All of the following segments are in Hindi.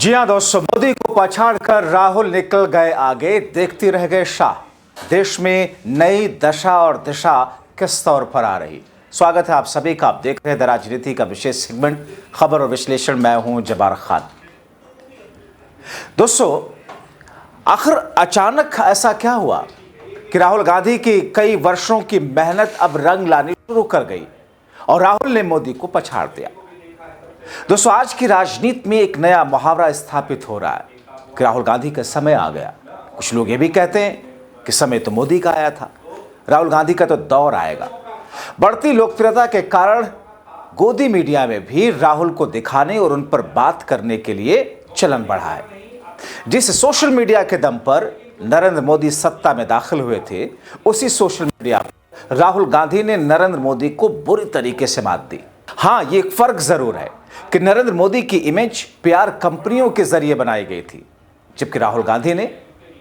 जी हां दोस्तों, मोदी को पछाड़कर राहुल निकल गए आगे, देखते रह गए शाह। देश में नई दशा और दिशा किस तौर पर आ रही। स्वागत है आप सभी का। आप देख रहे हैं द राजनीति का विशेष सेगमेंट खबर और विश्लेषण। मैं हूं जब्बार खान। दोस्तों, आखिर अचानक ऐसा क्या हुआ कि राहुल गांधी की कई वर्षों की मेहनत अब रंग लानी शुरू कर गई और राहुल ने मोदी को पछाड़ दिया। दोस्तों, आज की राजनीति में एक नया मुहावरा स्थापित हो रहा है कि राहुल गांधी का समय आ गया। कुछ लोग ये भी कहते हैं कि समय तो मोदी का आया था, राहुल गांधी का तो दौर आएगा। बढ़ती लोकप्रियता के कारण गोदी मीडिया में भी राहुल को दिखाने और उन पर बात करने के लिए चलन बढ़ा है। जिस सोशल मीडिया के दम पर नरेंद्र मोदी सत्ता में दाखिल हुए थे, उसी सोशल मीडिया पर राहुल गांधी ने नरेंद्र मोदी को बुरी तरीके से मात दी। हाँ, ये एक फर्क जरूर है कि नरेंद्र मोदी की इमेज पीआर कंपनियों के जरिए बनाई गई थी, जबकि राहुल गांधी ने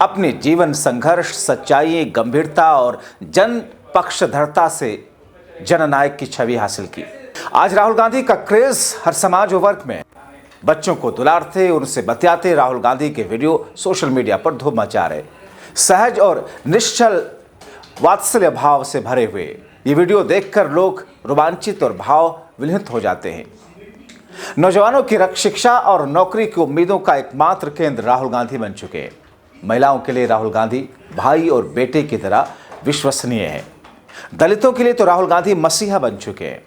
अपने जीवन संघर्ष, सच्चाई, गंभीरता और जन पक्षधरता से जननायक की छवि हासिल की। आज राहुल गांधी का क्रेज हर समाज और वर्ग में। बच्चों को दुलारते, उनसे बतियाते राहुल गांधी के वीडियो सोशल मीडिया पर धूम मचा रहे। सहज और निश्चल वात्सल्य भाव से भरे हुए ये वीडियो देखकर लोग रोमांचित और भाव विह्वल हो जाते हैं। नौजवानों की शिक्षा और नौकरी की उम्मीदों का एकमात्र केंद्र राहुल गांधी बन चुके हैं। महिलाओं के लिए राहुल गांधी भाई और बेटे की तरह विश्वसनीय हैं। दलितों के लिए तो राहुल गांधी मसीहा बन चुके हैं।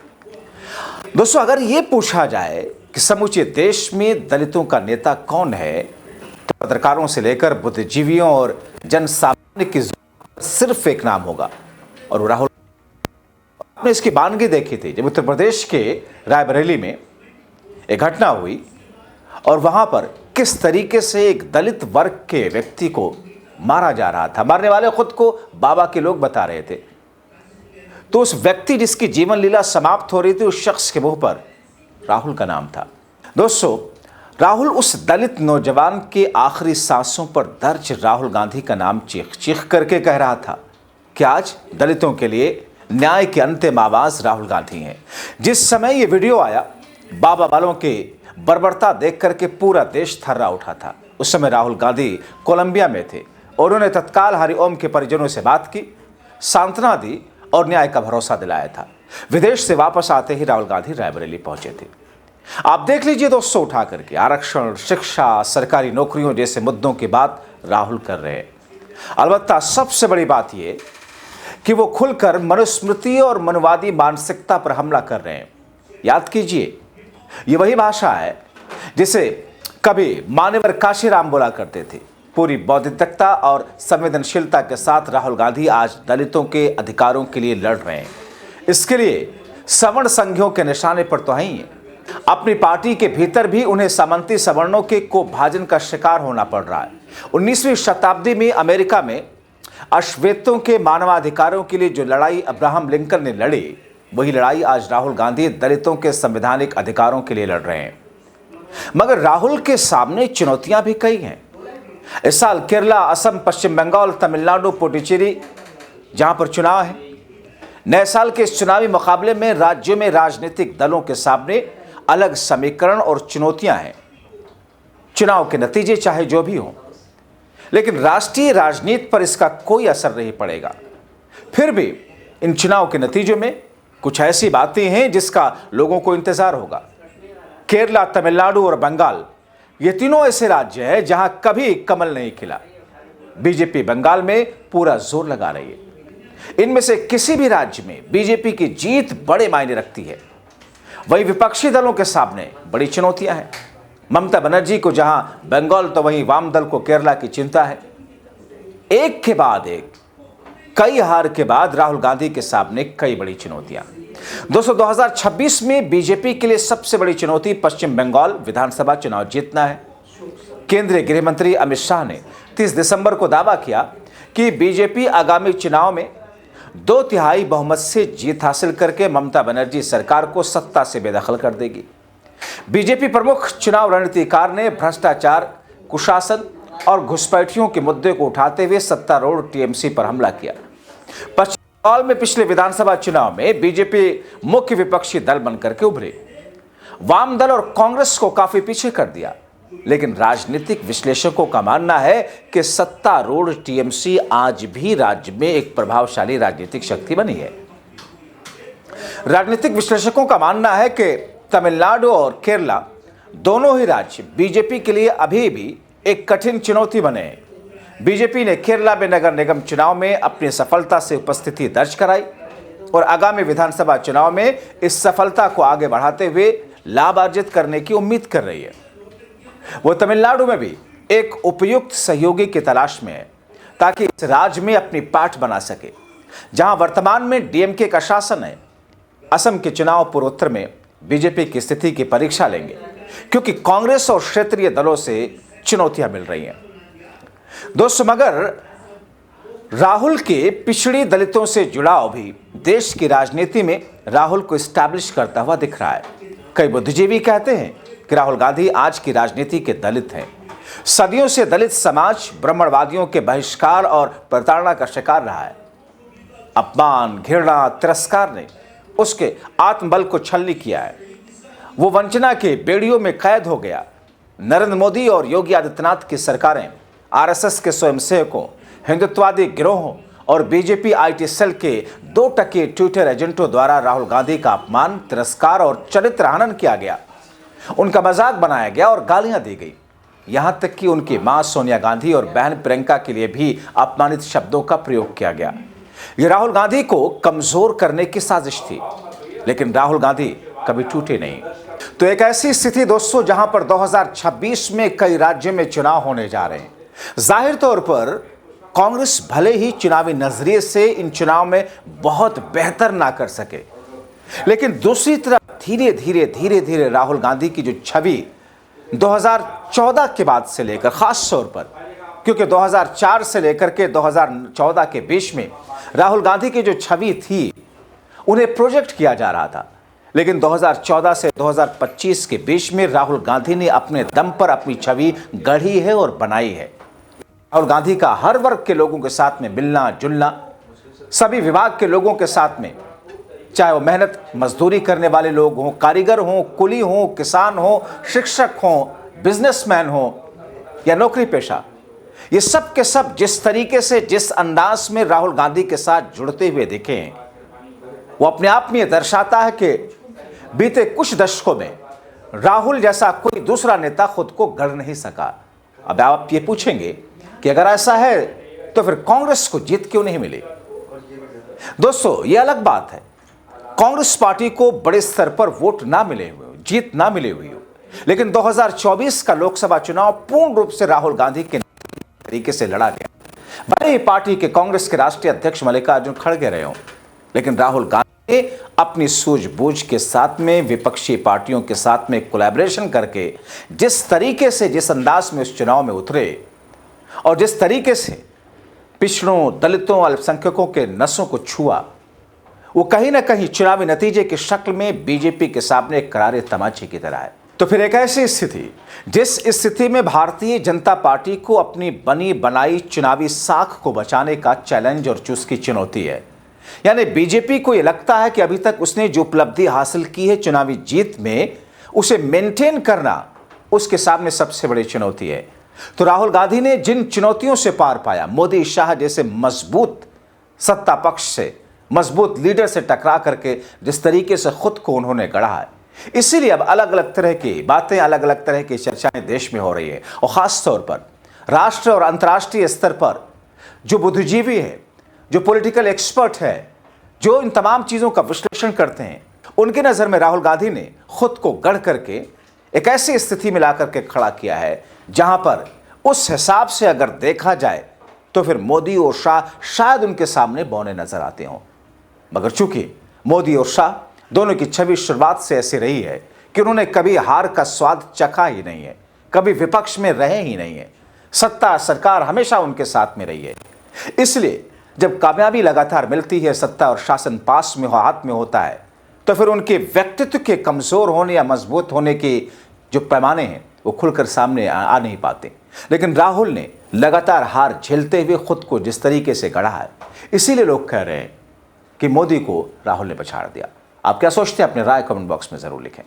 दोस्तों, अगर ये पूछा जाए कि समूचे देश में दलितों का नेता कौन है, तो पत्रकारों से लेकर बुद्धिजीवियों और जन सामान्य की सिर्फ एक नाम होगा, और वो राहुल। आपने इसकी बानगी देखी थी जब उत्तर प्रदेश के रायबरेली में एक घटना हुई और वहां पर किस तरीके से एक दलित वर्ग के व्यक्ति को मारा जा रहा था। मारने वाले खुद को बाबा के लोग बता रहे थे। तो उस व्यक्ति जिसकी जीवन लीला समाप्त हो रही थी, उस शख्स के मुंह पर राहुल का नाम था। दोस्तों, राहुल उस दलित नौजवान के आखिरी सांसों पर दर्ज राहुल गांधी का नाम चीख चीख करके कह रहा था कि आज दलितों के लिए न्याय की अंतिम आवाज राहुल गांधी हैं। जिस समय ये वीडियो आया, बाबा वालों के बर्बरता देख करके पूरा देश थर्रा उठा था। उस समय राहुल गांधी कोलंबिया में थे और उन्होंने तत्काल हरिओम के परिजनों से बात की, सांत्वना दी और न्याय का भरोसा दिलाया था। विदेश से वापस आते ही राहुल गांधी रायबरेली पहुंचे थे। आप देख लीजिए दोस्तों, उठा करके आरक्षण, शिक्षा, सरकारी नौकरियों जैसे मुद्दों की बात राहुल कर रहे हैं। अलबत्ता सबसे बड़ी बात यह कि वो खुलकर मनुस्मृति और मनुवादी मानसिकता पर हमला कर रहे हैं। याद कीजिए, ये वही भाषा है जिसे कभी मान्यवर काशीराम बोला करते थे। पूरी बौद्धिकता और संवेदनशीलता के साथ राहुल गांधी आज दलितों के अधिकारों के लिए लड़ रहे हैं। इसके लिए सवर्ण संघियों के निशाने पर तो ही है। अपनी पार्टी के भीतर भी उन्हें सामंती सवर्णों के कोपभाजन का शिकार होना पड़ रहा है। 19वीं शताब्दी में अमेरिका में अश्वेतों के मानवाधिकारों के लिए जो लड़ाई अब्राहम लिंकन ने लड़ी, वही लड़ाई आज राहुल गांधी दलितों के संवैधानिक अधिकारों के लिए लड़ रहे हैं। मगर राहुल के सामने चुनौतियां भी कई हैं। इस साल केरला, असम, पश्चिम बंगाल, तमिलनाडु, पुडुचेरी जहां पर चुनाव है। नए साल के इस चुनावी मुकाबले में राज्यों में राजनीतिक दलों के सामने अलग समीकरण और चुनौतियां हैं। चुनाव के नतीजे चाहे जो भी हों, लेकिन राष्ट्रीय राजनीति पर इसका कोई असर नहीं पड़ेगा। फिर भी इन चुनाव के नतीजों में कुछ ऐसी बातें हैं जिसका लोगों को इंतजार होगा। केरला, तमिलनाडु और बंगाल, ये तीनों ऐसे राज्य हैं जहां कभी कमल नहीं खिला। बीजेपी बंगाल में पूरा जोर लगा रही है। इनमें से किसी भी राज्य में बीजेपी की जीत बड़े मायने रखती है। वही विपक्षी दलों के सामने बड़ी चुनौतियां हैं। ममता बनर्जी को जहां बंगाल तो वहीं वाम दल को केरला की चिंता है। एक के बाद एक, कई हार के बाद राहुल गांधी के सामने कई बड़ी चुनौतियां। दोस्तों, 2026 में बीजेपी के लिए सबसे बड़ी चुनौती पश्चिम बंगाल विधानसभा चुनाव जीतना है। केंद्रीय गृह मंत्री अमित शाह ने 30 दिसंबर को दावा किया कि बीजेपी आगामी चुनाव में 2/3 बहुमत से जीत हासिल करके ममता बनर्जी सरकार को सत्ता से बेदखल कर देगी। बीजेपी प्रमुख चुनाव रणनीतिकार ने भ्रष्टाचार, कुशासन और घुसपैठियों के मुद्दे को उठाते हुए सत्तारूढ़ टीएमसी पर हमला किया। पश्चिम बंगाल में पिछले विधानसभा चुनाव में बीजेपी मुख्य विपक्षी दल बनकर के उभरे। वाम दल और कांग्रेस को काफी पीछे कर दिया। लेकिन राजनीतिक विश्लेषकों का मानना है कि सत्तारूढ़ टीएमसी आज भी राज्य में एक प्रभावशाली राजनीतिक शक्ति बनी है। राजनीतिक विश्लेषकों का मानना है कि तमिलनाडु और केरला दोनों ही राज्य बीजेपी के लिए अभी भी एक कठिन चुनौती बने हैं। बीजेपी ने केरला में नगर निगम चुनाव में अपनी सफलता से उपस्थिति दर्ज कराई और आगामी विधानसभा चुनाव में इस सफलता को आगे बढ़ाते हुए लाभ अर्जित करने की उम्मीद कर रही है। वो तमिलनाडु में भी एक उपयुक्त सहयोगी की तलाश में है ताकि इस राज्य में अपनी पाठ बना सके, जहां वर्तमान में डीएमके का शासन है। असम के चुनाव पूर्वोत्तर में बीजेपी की स्थिति की परीक्षा लेंगे, क्योंकि कांग्रेस और क्षेत्रीय दलों से चुनौतियां मिल रही हैं। दोस्तों, मगर राहुल के पिछड़ी दलितों से जुड़ाव भी देश की राजनीति में राहुल को स्टैब्लिश करता हुआ दिख रहा है। कई बुद्धिजीवी कहते हैं कि राहुल गांधी आज की राजनीति के दलित हैं। सदियों से दलित समाज ब्राह्मणवादियों के बहिष्कार और प्रताड़ना का शिकार रहा है। अपमान, घृणा, तिरस्कार ने उसके आत्मबल को छलनी किया है। वो वंचना के बेड़ियों में कैद हो गया। नरेंद्र मोदी और योगी आदित्यनाथ की सरकारें आरएसएस के स्वयंसेवकों, हिंदुत्ववादी गिरोहों और बीजेपी आईटी सेल के 2% ट्विटर एजेंटों द्वारा राहुल गांधी का अपमान, तिरस्कार और चरित्र हनन किया गया। उनका मजाक बनाया गया और गालियां दी गई। यहां तक कि उनकी मां सोनिया गांधी और बहन प्रियंका के लिए भी अपमानित शब्दों का प्रयोग किया गया। यह राहुल गांधी को कमजोर करने की साजिश थी, लेकिन राहुल गांधी कभी टूटे नहीं। तो एक ऐसी स्थिति दोस्तों, जहां पर 2026 में कई राज्यों में चुनाव होने जा रहे हैं। जाहिर तौर पर कांग्रेस भले ही चुनावी नजरिए से इन चुनाव में बहुत बेहतर ना कर सके, लेकिन दूसरी तरफ धीरे धीरे राहुल गांधी की जो छवि 2014 के बाद से लेकर, खास तौर पर क्योंकि 2004 से लेकर के 2014 के बीच में राहुल गांधी की जो छवि थी उन्हें प्रोजेक्ट किया जा रहा था, लेकिन 2014 से 2025 के बीच में राहुल गांधी ने अपने दम पर अपनी छवि गढ़ी है और बनाई है। राहुल गांधी का हर वर्ग के लोगों के साथ में मिलना जुलना, सभी विभाग के लोगों के साथ में, चाहे वो मेहनत मजदूरी करने वाले लोग हों, कारीगर हों, कुली हों, किसान हों, शिक्षक हों, बिजनेसमैन हों या नौकरी पेशा, ये सब के सब जिस तरीके से, जिस अंदाज में राहुल गांधी के साथ जुड़ते हुए दिखे हैं, वो अपने आप में यह दर्शाता है कि बीते कुछ दशकों में राहुल जैसा कोई दूसरा नेता खुद को गढ़ नहीं सका। अब आप ये पूछेंगे कि अगर ऐसा है तो फिर कांग्रेस को जीत क्यों नहीं मिली? दोस्तों, ये अलग बात है, कांग्रेस पार्टी को बड़े स्तर पर वोट ना मिले हुए, जीत ना मिली हुई हो, लेकिन 2024 का लोकसभा चुनाव पूर्ण रूप से राहुल गांधी के तरीके से लड़ा गया। भले ही पार्टी के कांग्रेस के राष्ट्रीय अध्यक्ष मल्लिकार्जुन खड़गे रहे हों, लेकिन राहुल गांधी ने अपनी सूझबूझ के साथ में विपक्षी पार्टियों के साथ में कोलैबोरेशन करके जिस तरीके से, जिस अंदाज में उस चुनाव में उतरे और जिस तरीके से पिछड़ों, दलितों, अल्पसंख्यकों के नसों को छुआ, वो कहीं ना कहीं चुनावी नतीजे की शक्ल में बीजेपी के सामने एक करारे तमाचे की तरह है। तो फिर एक ऐसी स्थिति, जिस स्थिति में भारतीय जनता पार्टी को अपनी बनी बनाई चुनावी साख को बचाने का चैलेंज और चुस्की चुनौती है। यानी बीजेपी को यह लगता है कि अभी तक उसने जो उपलब्धि हासिल की है चुनावी जीत में, उसे मेंटेन करना उसके सामने सबसे बड़ी चुनौती है। तो राहुल गांधी ने जिन चुनौतियों से पार पाया, मोदी, शाह जैसे मजबूत सत्ता पक्ष से, मजबूत लीडर से टकरा करके जिस तरीके से खुद को उन्होंने गढ़ा है, इसीलिए अब अलग अलग तरह की बातें, अलग अलग तरह की चर्चाएं देश में हो रही है। और खास तौर पर राष्ट्र और अंतर्राष्ट्रीय स्तर पर जो बुद्धिजीवी है, जो पॉलिटिकल एक्सपर्ट है, जो इन तमाम चीज़ों का विश्लेषण करते हैं, उनकी नज़र में राहुल गांधी ने खुद को गढ़ करके एक ऐसी स्थिति में ला करके खड़ा किया है जहां पर उस हिसाब से अगर देखा जाए तो फिर मोदी और शाह शायद उनके सामने बौने नजर आते हों। मगर चूंकि मोदी और शाह दोनों की छवि शुरुआत से ऐसी रही है कि उन्होंने कभी हार का स्वाद चखा ही नहीं है, कभी विपक्ष में रहे ही नहीं है, सत्ता सरकार हमेशा उनके साथ में रही है। इसलिए जब कामयाबी लगातार मिलती है, सत्ता और शासन पास में हाथ में होता है, तो फिर उनके व्यक्तित्व के कमजोर होने या मजबूत होने के जो पैमाने हैं वो खुलकर सामने आ नहीं पाते। लेकिन राहुल ने लगातार हार झेलते हुए खुद को जिस तरीके से गढ़ा है, इसीलिए लोग कह रहे हैं कि मोदी को राहुल ने पछाड़ दिया। आप क्या सोचते हैं? अपने राय कमेंट बॉक्स में जरूर लिखें।